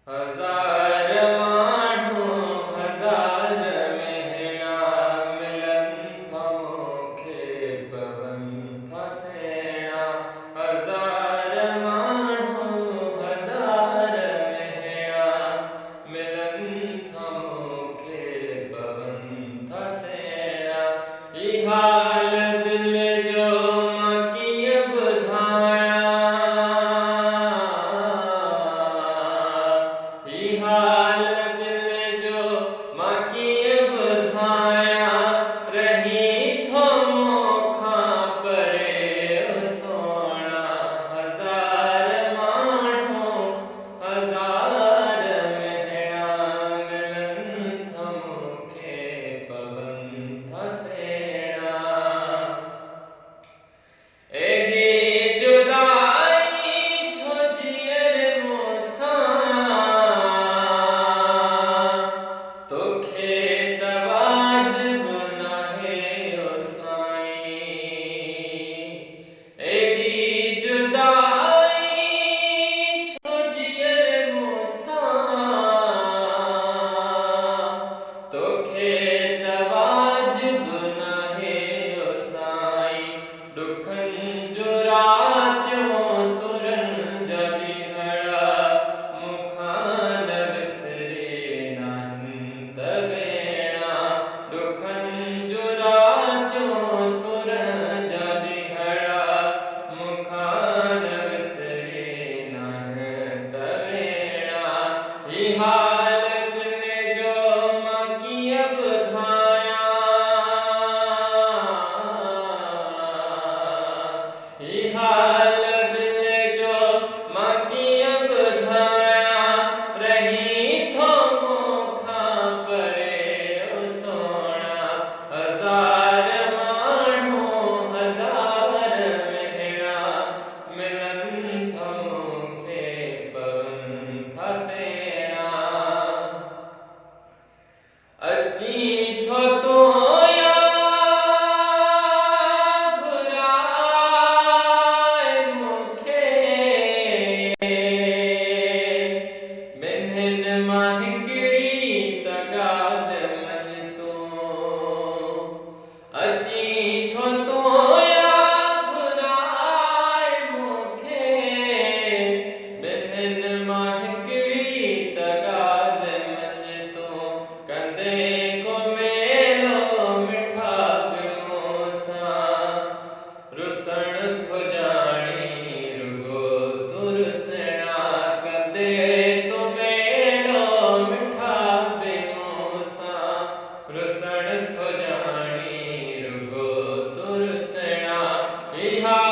हज़ार माण्हू हज़ार मेहणा मिलन था मूंखे पवनि था सेणा। हज़ार माण्हू हज़ार मेहणा मिलन था मूंखे पवनि था सेणा। ई हाल दिल जो मां कीअं ॿुधायां, ई हाल दिल जो मां कीअं ॿुधायां। रही थो मूंखां परे ओ सोणा। हज़ार माण्हू हज़ार मेहणा मिलन था मूंखे पवनि था सेणा। एॾी जुदाई छो जीअर मूंसां, तोखे त वाजिबु नाहे ओ साईं। एॾी जुदाई छो जीअर मूंसां, तोखे त वाजिबु नाहे ओ साईं। ॾुखनि जो रातियूं सुरनि जा ॾींहड़ा मूंखां न विसरे नाहिनि त वेणा। ॾुखनि जो रातियूं सुरनि जा ॾींहड़ा मूंखां न विसरे नाहिनि त वेणा। ई हाल दिल जो मां कीअं ॿुधायां, ई हाल दिल जो मां कीअं ॿुधायां। रही थो मूंखां परे ओ सोणा। हज़ार माण्हू हज़ार मेहणा मिलन था मूंखे पवनि था सेणा। अची थो तूं ॿिन्हिनि मां हिकिड़ी त ॻाल्हि मञ तूं। अची थो तूं घुराए मूंखे, ॿिन्हिनि मां हिकिड़ी त ॻाल्हि मञ तूं। कंदे को मेलो मिठा बि मूंसां, रुसण थो ॼाणी रुॻो तूं रुसणा। कंदे तो मेलो मिठा बि मूंसां, रुसण थो ॼाणी रुॻो तूं रुसणा। ई हाल